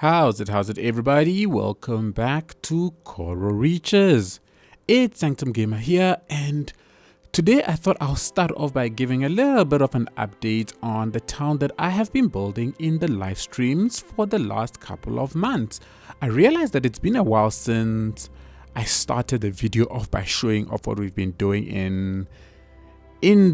How's it everybody? Welcome back to Coral Reeches. It's Sanctum Gamer here, and today I thought I'll start off by giving a little bit of an update on the town that I have been building in the live streams for the last couple of months. I realized that it's been a while since I started the video off by showing off what we've been doing in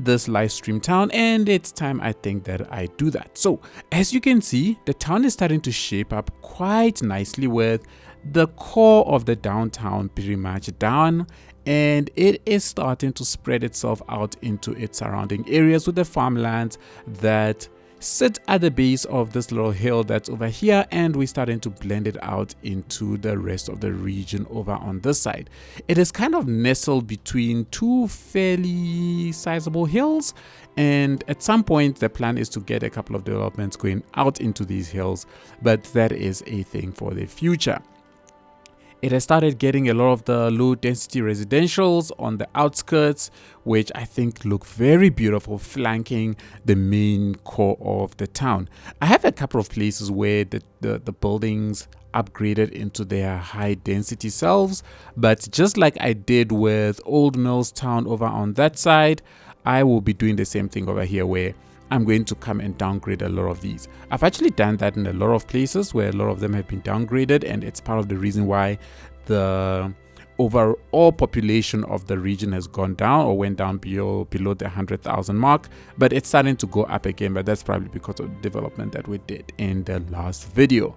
this live stream town, and it's time I think that I do that. So as you can see, the town is starting to shape up quite nicely with the core of the downtown pretty much done, and it is starting to spread itself out into its surrounding areas with the farmlands that sit at the base of this little hill that's over here, and we're starting to blend it out into the rest of the region over on this side. It is kind of nestled between two fairly sizable hills, and at some point the plan is to get a couple of developments going out into these hills, but that is a thing for the future. It has started getting a lot of the low density residentials on the outskirts, which I think look very beautiful, flanking the main core of the town. I have a couple of places where the buildings upgraded into their high density selves, but just like I did with Old Mills Town over on that side, I will be doing the same thing over here where I'm going to come and downgrade a lot of these. I've actually done that in a lot of places where a lot of them have been downgraded, and it's part of the reason why the overall population of the region has gone down or went down below the 100,000 mark, but it's starting to go up again, but that's probably because of the development that we did in the last video.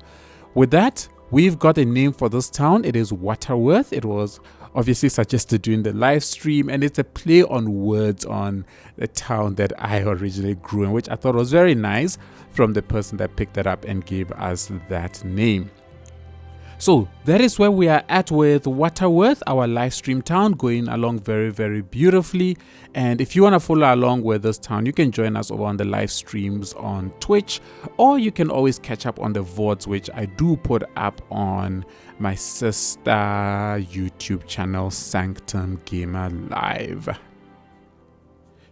With that, we've got a name for this town. It is Waterworth. It was obviously suggested during the live stream, and it's a play on words on the town that I originally grew in, which I thought was very nice from the person that picked that up and gave us that name. So that is where we are at with Waterworth, our live stream town, going along very, very beautifully. And if you want to follow along with this town, you can join us over on the live streams on Twitch, or you can always catch up on the VODs, which I do put up on my sister YouTube channel, Sanctum Gamer Live.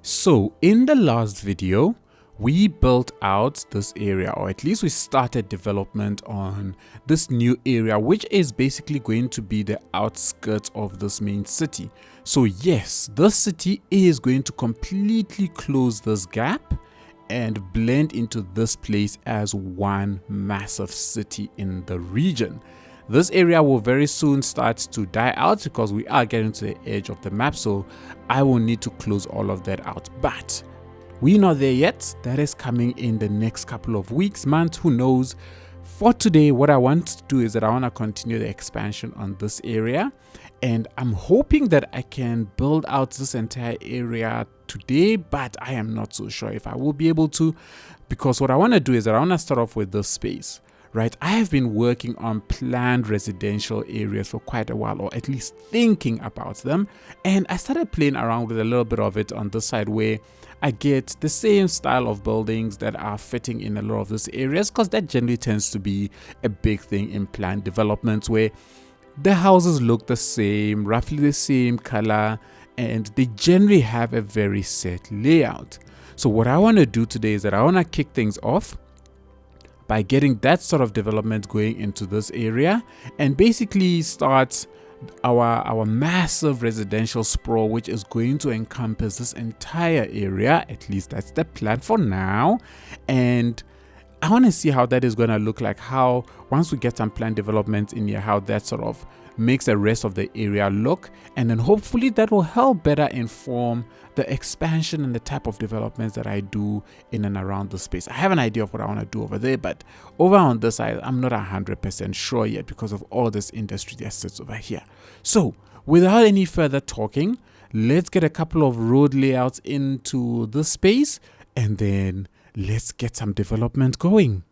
So in the last video, we built out this area, or at least we started development on this new area, which is basically going to be the outskirts of this main city. So yes, this city is going to completely close this gap and blend into this place as one massive city in the region. This area will very soon start to die out because we are getting to the edge of the map, so I will need to close all of that out. But we're not there yet. That is coming in the next couple of weeks, months, who knows. For today, what I want to do is that I want to continue the expansion on this area, and I'm hoping that I can build out this entire area today, but I am not so sure if I will be able to, because what I want to do is that I want to start off with this space. Right, I have been working on planned residential areas for quite a while, or at least thinking about them, and I started playing around with a little bit of it on this side where I get the same style of buildings that are fitting in a lot of these areas, because that generally tends to be a big thing in planned developments where the houses look the same, roughly the same color, and they generally have a very set layout. So what I want to do today is that I want to kick things off by getting that sort of development going into this area and basically start our massive residential sprawl, which is going to encompass this entire area. At least that's the plan for now, and I want to see how that is going to look like, how once we get some planned developments in here, how that sort of makes the rest of the area look, and then hopefully that will help better inform the expansion and the type of developments that I do in and around the space. I have an idea of what I want to do over there, but over on this side, I'm not 100% sure yet because of all this industry that sits over here. So without any further talking, let's get a couple of road layouts into the space, and then let's get some development going.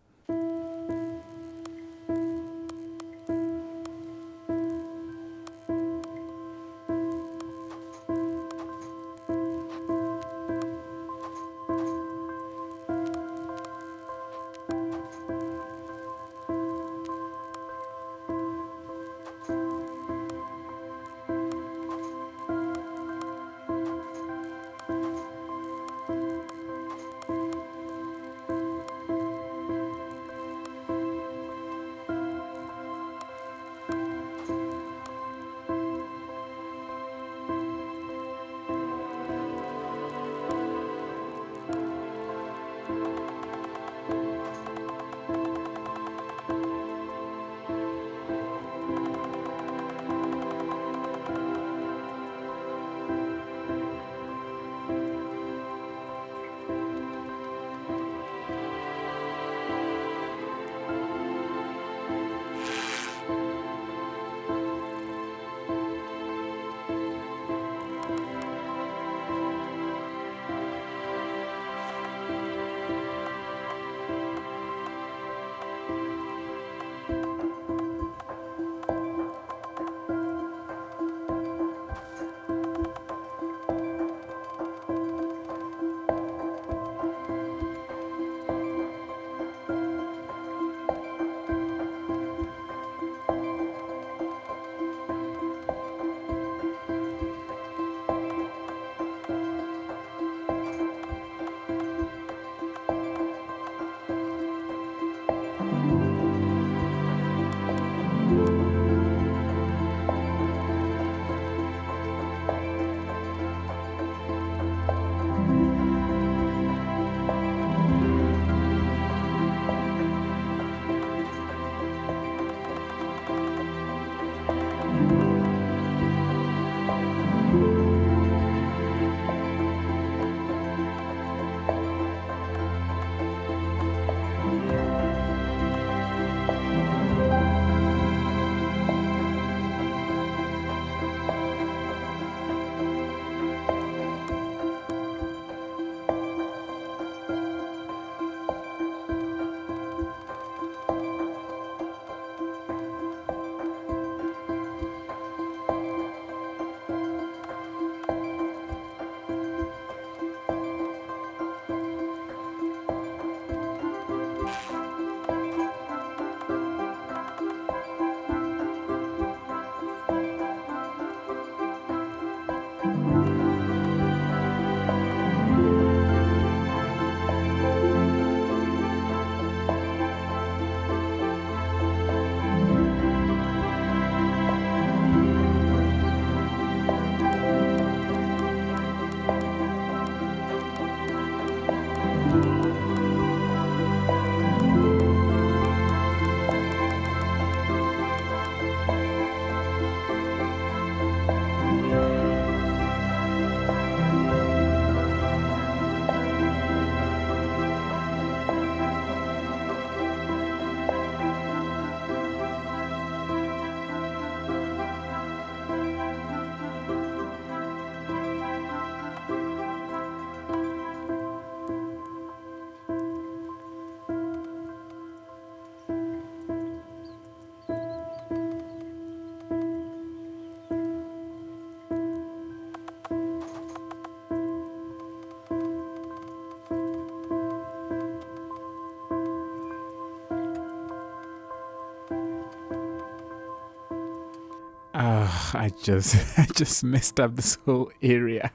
I just messed up this whole area.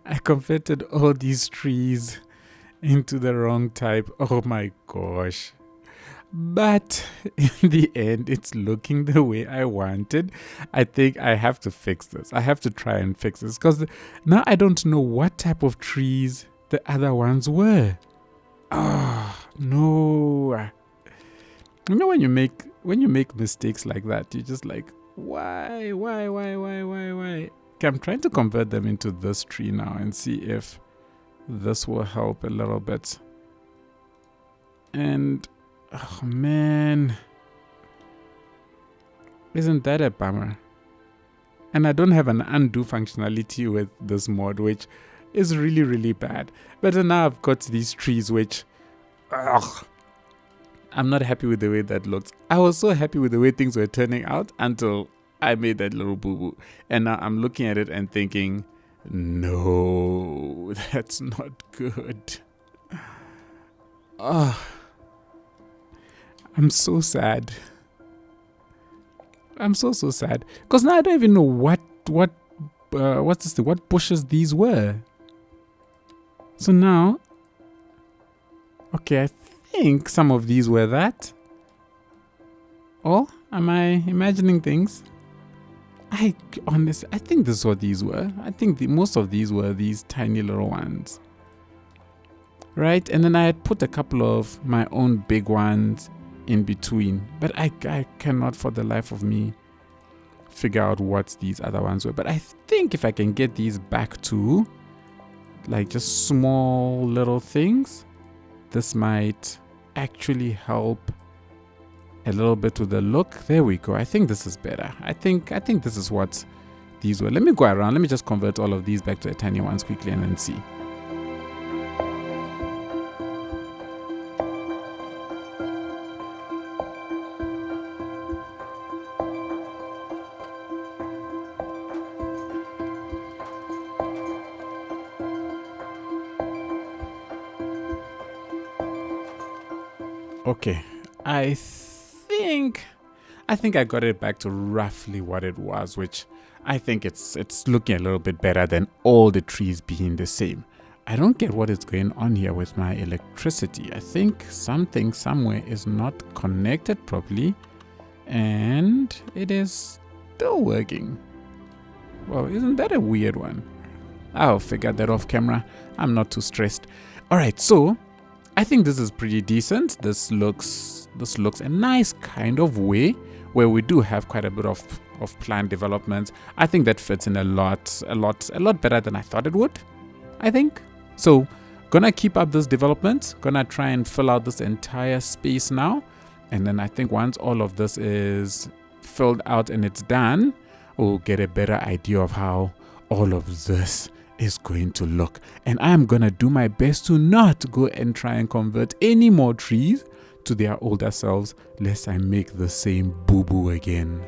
I converted all these trees into the wrong type. Oh my gosh. But in the end, it's looking the way I wanted. I think I have to fix this. I have to try and fix this because now I don't know what type of trees the other ones were. Oh, no. You know, when you make mistakes like that, you're just like, why? Okay, I'm trying to convert them into this tree now and see if this will help a little bit. And oh man, isn't that a bummer? And I don't have an undo functionality with this mod, which is really, really bad. But now I've got these trees which, I'm not happy with the way that looks. I was so happy with the way things were turning out until I made that little boo-boo. And now I'm looking at it and thinking, no, that's not good. I'm so sad. I'm so sad. Because now I don't even know what bushes these were. So now, okay, I think some of these were that. Or am I imagining things? I think this is what these were. I think most of these were these tiny little ones. Right? And then I had put a couple of my own big ones in between. But I cannot for the life of me figure out what these other ones were. But I think if I can get these back to like just small little things, this might actually help a little bit with the look. There we go. I think this is better. I think this is what these were. Let me go around. Let me just convert all of these back to the tiny ones quickly and then see. Okay, I think I got it back to roughly what it was, which I think it's looking a little bit better than all the trees being the same. I don't get what is going on here with my electricity. I think something somewhere is not connected properly and it is still working. Well, isn't that a weird one? I'll figure that off camera. I'm not too stressed. All right, so I think this is pretty decent. This looks a nice kind of way where we do have quite a bit of planned development. I think that fits in a lot better than I thought it would, I think. So gonna keep up this development, gonna try and fill out this entire space now. And then I think once all of this is filled out and it's done, we'll get a better idea of how all of this is going to look. And I'm gonna do my best to not go and try and convert any more trees to their older selves lest I make the same boo-boo again.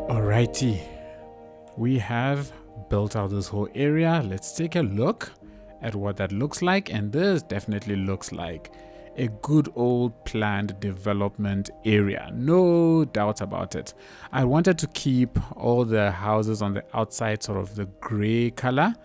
Alrighty, we have built out this whole area. Let's take a look at what that looks like, and this definitely looks like a good old planned development area, no doubt about it. I wanted to keep all the houses on the outside sort of the gray color,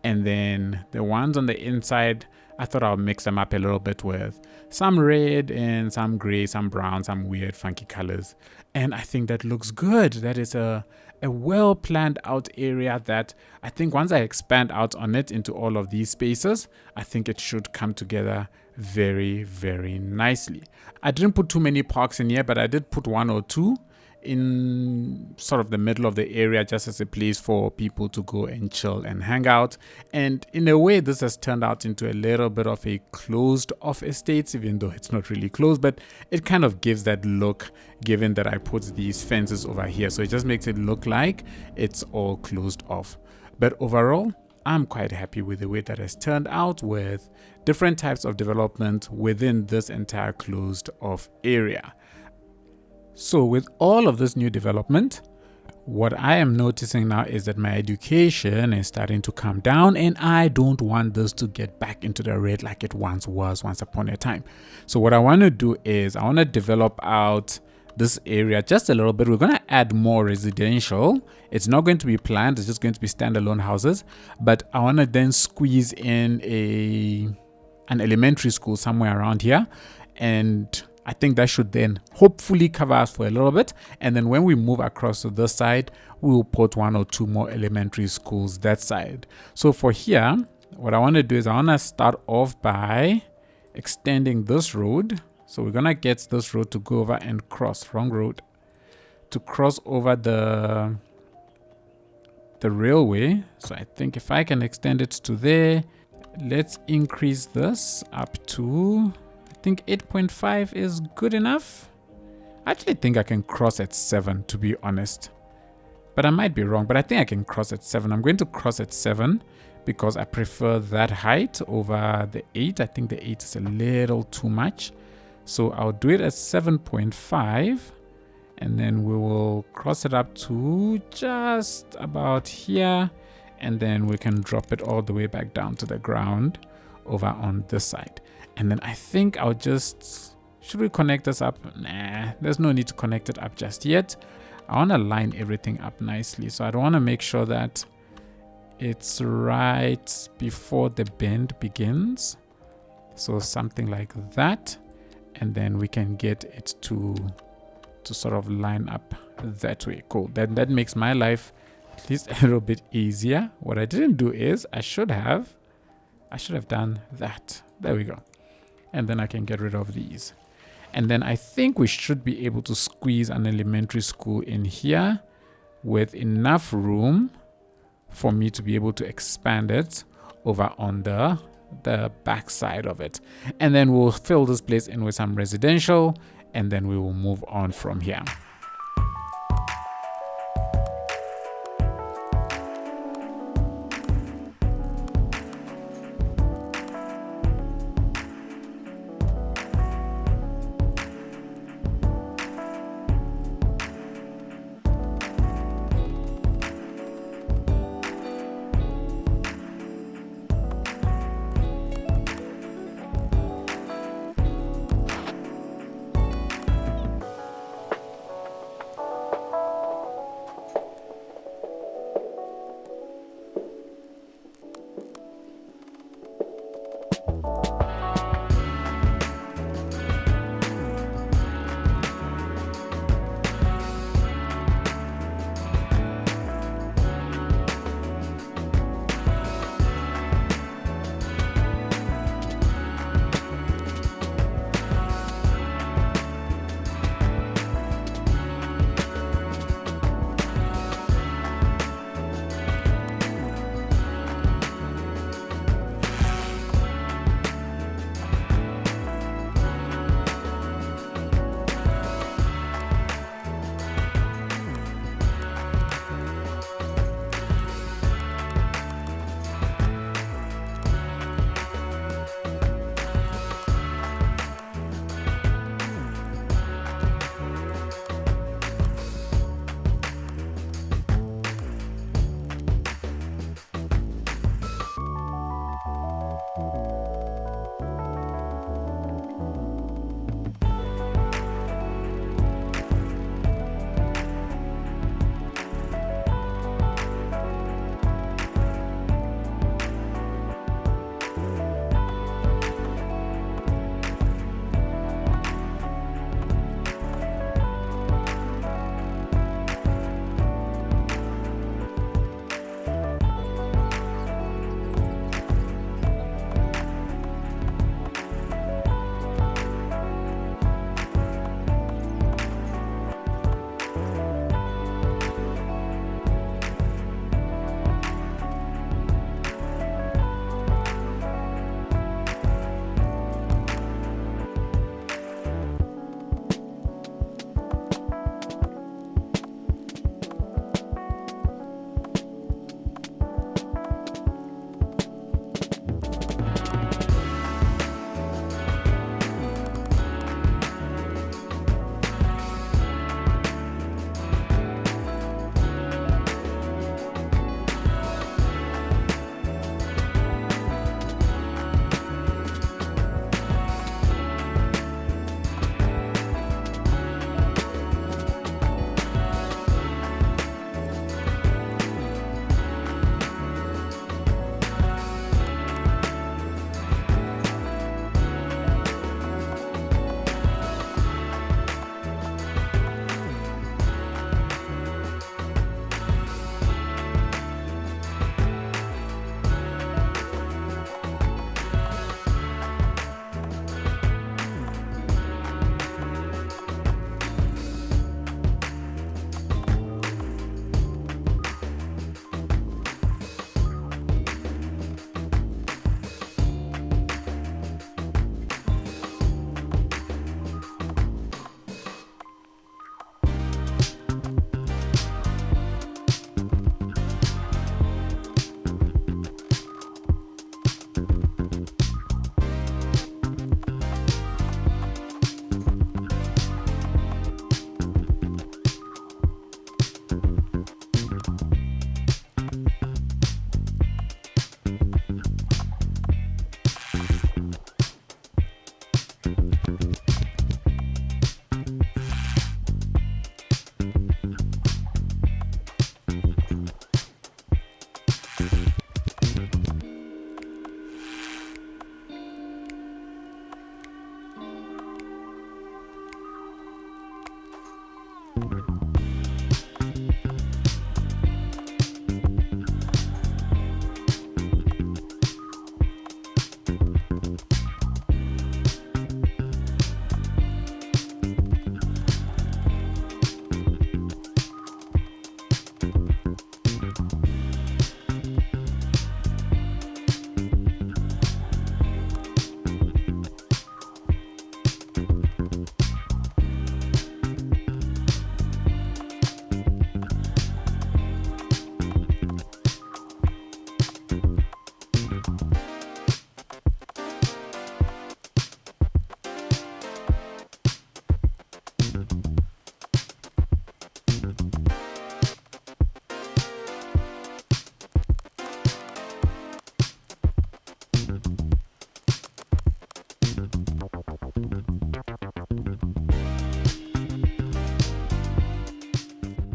and then the ones on the inside, I thought I'll mix them up a little bit with some red and some gray, some brown, some weird funky colors. And I think that looks good. That is a well planned out area that I think once I expand out on it into all of these spaces, I think it should come together very, very nicely. I didn't put too many parks in here, but I did put one or two in sort of the middle of the area just as a place for people to go and chill and hang out. And in a way, this has turned out into a little bit of a closed off estate, even though it's not really closed, but it kind of gives that look given that I put these fences over here. So it just makes it look like it's all closed off. But overall, I'm quite happy with the way that has turned out with different types of development within this entire closed off area. So with all of this new development, what I am noticing now is that my education is starting to come down, and I don't want this to get back into the red like it once was once upon a time. So what I want to do is I want to develop out this area just a little bit. We're going to add more residential. It's not going to be planned, it's just going to be standalone houses, but I want to then squeeze in an elementary school somewhere around here, and I think that should then hopefully cover us for a little bit. And then when we move across to this side, we will put one or two more elementary schools that side. So for here, what I want to do is I want to start off by extending this road. So we're going to get this road to go over and cross, wrong road, to cross over the railway. So I think if I can extend it to there, let's increase this up to, I think 8.5 is good enough. I actually think I can cross at 7, to be honest. But I might be wrong, but I think I can cross at 7. I'm going to cross at 7 because I prefer that height over the 8. I think the 8 is a little too much. So I'll do it at 7.5. And then we will cross it up to just about here. And then we can drop it all the way back down to the ground over on this side. And then I think I'll just... Should we connect this up? Nah, there's no need to connect it up just yet. I want to line everything up nicely. So I want to make sure that it's right before the bend begins. So something like that. And then we can get it to sort of line up that way. Cool. That makes my life at least a little bit easier. What I didn't do is I should have done that. There we go. And then I can get rid of these. And then I think we should be able to squeeze an elementary school in here with enough room for me to be able to expand it over on the back side of it. And then we'll fill this place in with some residential, and then we will move on from here.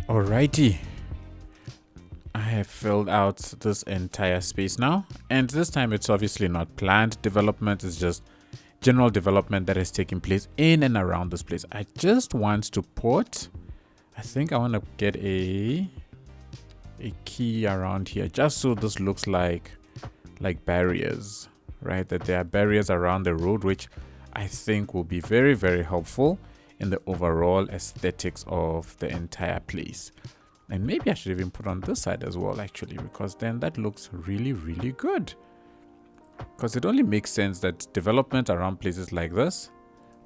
Alrighty, I have filled out this entire space now, and this time it's obviously not planned development, it's just general development that is taking place in and around this place. I just want to put, I think I want to get a key around here just so this looks like barriers, right? That there are barriers around the road, which I think will be very, very helpful in the overall aesthetics of the entire place. And maybe I should even put on this side as well, actually, because then that looks really, really good. Because it only makes sense that development around places like this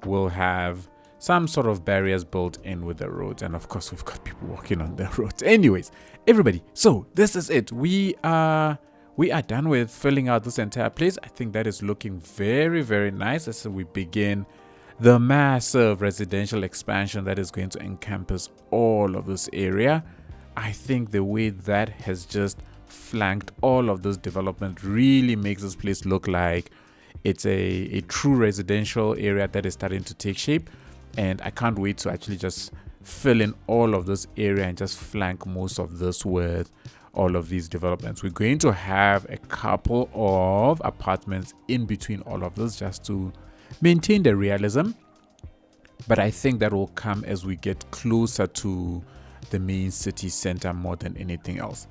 will have some sort of barriers built in with the roads. And of course, we've got people walking on the roads. Anyways, everybody, so this is it. We are done with filling out this entire place. I think that is looking very, very nice as we begin the massive residential expansion that is going to encompass all of this area. I think the way that has just flanked all of this development really makes this place look like it's a true residential area that is starting to take shape. And I can't wait to actually just fill in all of this area and just flank most of this with all of these developments. We're going to have a couple of apartments in between all of this just to maintain the realism, but I think that will come as we get closer to the main city center more than anything else.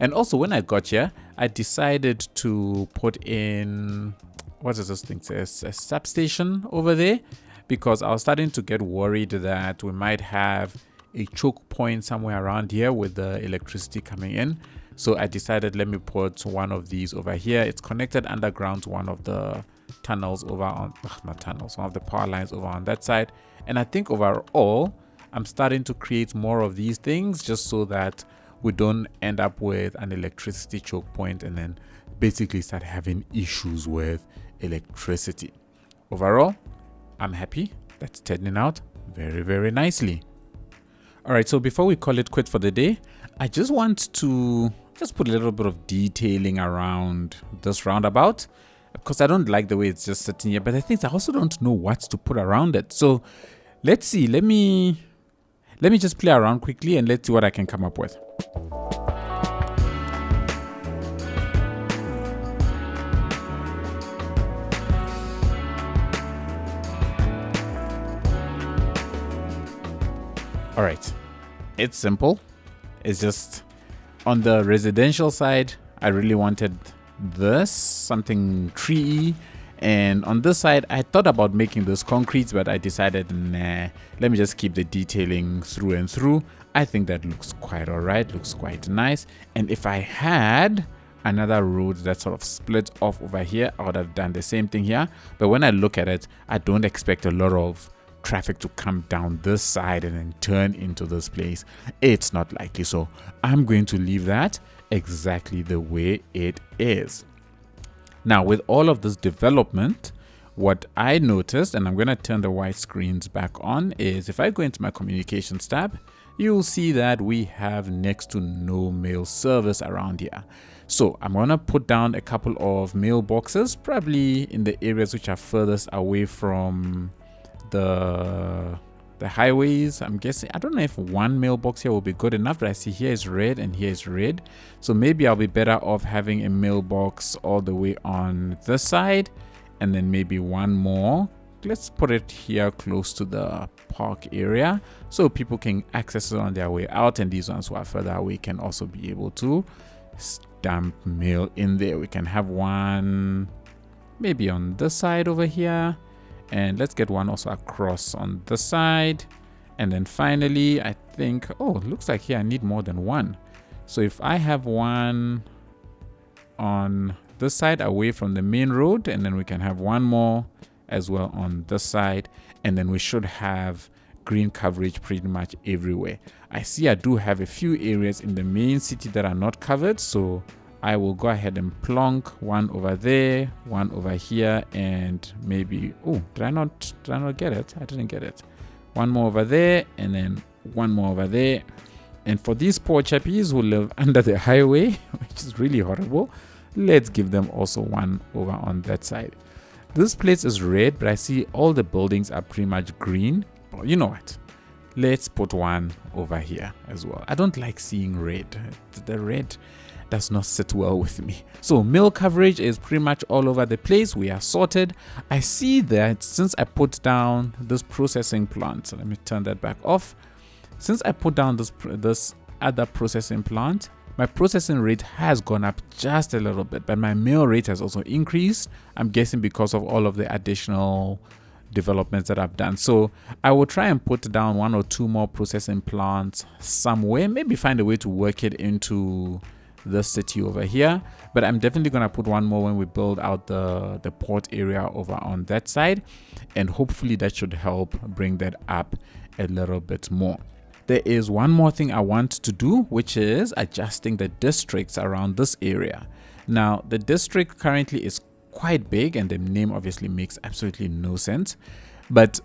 And also, when I got here, I decided to put in, what does this thing say, a substation over there, because I was starting to get worried that we might have a choke point somewhere around here with the electricity coming in. So I decided, let me put one of these over here. It's connected underground to one of the tunnels over on, not tunnels, one of the power lines over on that side. And I think overall, I'm starting to create more of these things just so that we don't end up with an electricity choke point and then basically start having issues with electricity. Overall, I'm happy. That's turning out very, very nicely. All right, so before we call it quit for the day, I just want to just put a little bit of detailing around this roundabout, because I don't like the way it's just sitting here, but I think I also don't know what to put around it. So let's see. Let me just play around quickly and let's see what I can come up with. All right, it's simple. It's just on the residential side, I really wanted this, something tree, and on this side I thought about making this concrete, but I decided, nah, let me just keep the detailing through and through. I think that looks quite all right, looks quite nice. And if I had another road that sort of split off over here, I would have done the same thing here. But when I look at it, I don't expect a lot of traffic to come down this side and then turn into this place. It's not likely, so I'm going to leave that exactly the way it is. Now, with all of this development, what I noticed, and I'm going to turn the white screens back on, is if I go into my communications tab, you'll see that we have next to no mail service around here. So I'm going to put down a couple of mailboxes, probably in the areas which are furthest away from the highways. I'm guessing, I don't know if one mailbox here will be good enough, but I see here is red and here is red. So maybe I'll be better off having a mailbox all the way on this side, and then maybe one more let's put it here close to the park area so people can access it on their way out, and these ones who are further away can also be able to stamp mail in there. We can have one maybe on this side over here, and let's get one also across on this side. And then finally, I think, oh, looks like here I need more than one. So if I have one on this side away from the main road, and then we can have one more as well on this side, and then we should have green coverage pretty much everywhere. I see I do have a few areas in the main city that are not covered, so I will go ahead and plonk one over there, one over here, and maybe, oh, did I not get it? I didn't get it. One more over there, and then one more over there. And for these poor chappies who live under the highway, which is really horrible, let's give them also one over on that side. This place is red, but I see all the buildings are pretty much green. Well, you know what? Let's put one over here as well. I don't like seeing red. The red does not sit well with me. So mail coverage is pretty much all over the place. We are sorted. I see that since I put down this processing plant, so let me turn that back off. Since I put down this other processing plant, my processing rate has gone up just a little bit, but my mail rate has also increased. I'm guessing because of all of the additional developments that I've done. So I will try and put down one or two more processing plants somewhere, maybe find a way to work it into the city over here. But I'm definitely going to put one more when we build out the port area over on that side, and hopefully that should help bring that up a little bit more. There is one more thing I want to do, which is adjusting the districts around this area. Now, the district currently is quite big, and the name obviously makes absolutely no sense, but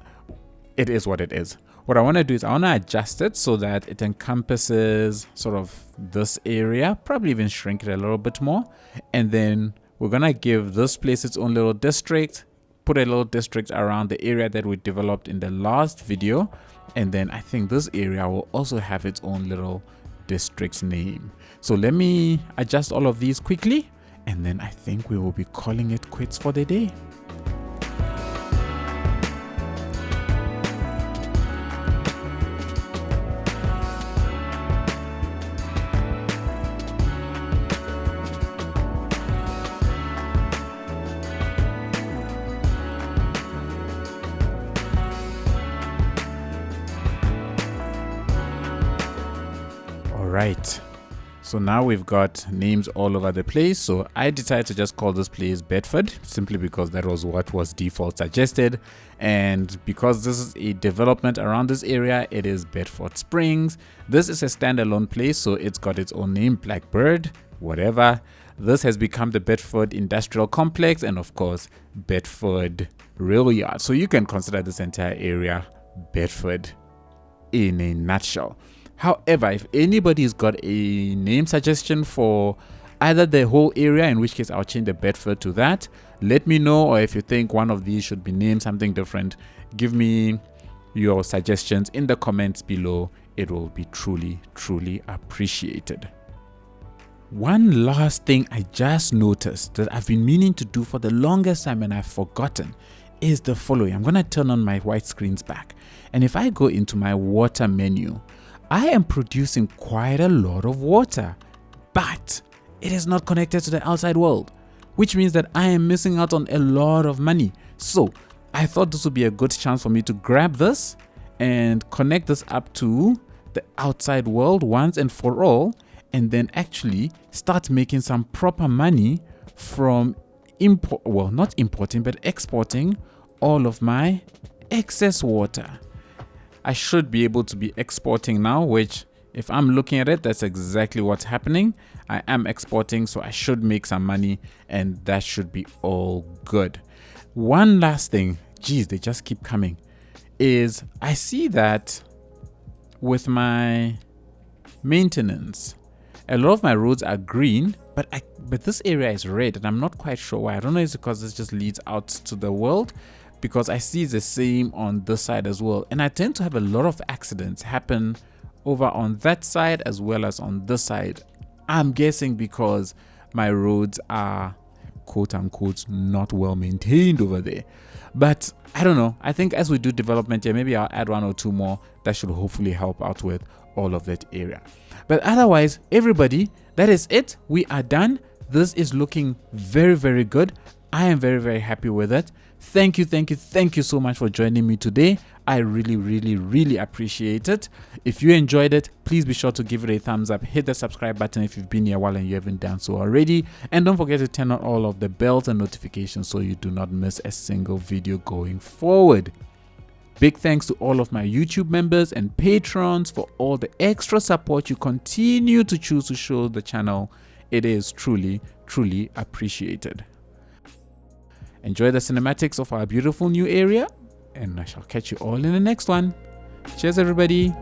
it is what it is. What I want to do is I want to adjust it so that it encompasses sort of this area, probably even shrink it a little bit more. And then we're going to give this place its own little district, put a little district around the area that we developed in the last video. And then I think this area will also have its own little district name. So let me adjust all of these quickly, and then I think we will be calling it quits for the day. Right, so now we've got names all over the place. So I decided to just call this place Bedford, simply because that was what was default suggested, and because this is a development around this area, it is Bedford Springs. This is a standalone place, so it's got its own name, Blackbird, whatever. This has become the Bedford Industrial Complex, and of course Bedford Rail Yard. So you can consider this entire area Bedford in a nutshell. However, if anybody's got a name suggestion for either the whole area, in which case I'll change the Bedford to that, let me know. Or if you think one of these should be named something different, give me your suggestions in the comments below. It will be truly, truly appreciated. One last thing I just noticed that I've been meaning to do for the longest time and I've forgotten is the following. I'm going to turn on my white screens back. And if I go into my water menu, I am producing quite a lot of water, but it is not connected to the outside world, which means that I am missing out on a lot of money. So I thought this would be a good chance for me to grab this and connect this up to the outside world once and for all, and then actually start making some proper money from not importing, but exporting all of my excess water. I should be able to be exporting now, which if I'm looking at it, that's exactly what's happening. I am exporting, so I should make some money, and that should be all good. One last thing, geez, they just keep coming, is I see that with my maintenance, a lot of my roads are green, but this area is red, and I'm not quite sure why. I don't know if it's because this just leads out to the world, because I see the same on this side as well. And I tend to have a lot of accidents happen over on that side as well as on this side. I'm guessing because my roads are quote unquote not well maintained over there. But I don't know. I think as we do development here, maybe I'll add 1 or 2 more that should hopefully help out with all of that area. But otherwise, everybody, that is it. We are done. This is looking very, very good. I am very, very happy with it. Thank you so much for joining me today. I really appreciate it. If you enjoyed it, please be sure to give it a thumbs up. Hit the subscribe button if you've been here a while and you haven't done so already. And don't forget to turn on all of the bells and notifications so you do not miss a single video going forward. Big thanks to all of my YouTube members and patrons for all the extra support you continue to choose to show the channel. It is truly appreciated. Enjoy the cinematics of our beautiful new area, and I shall catch you all in the next one. Cheers, everybody.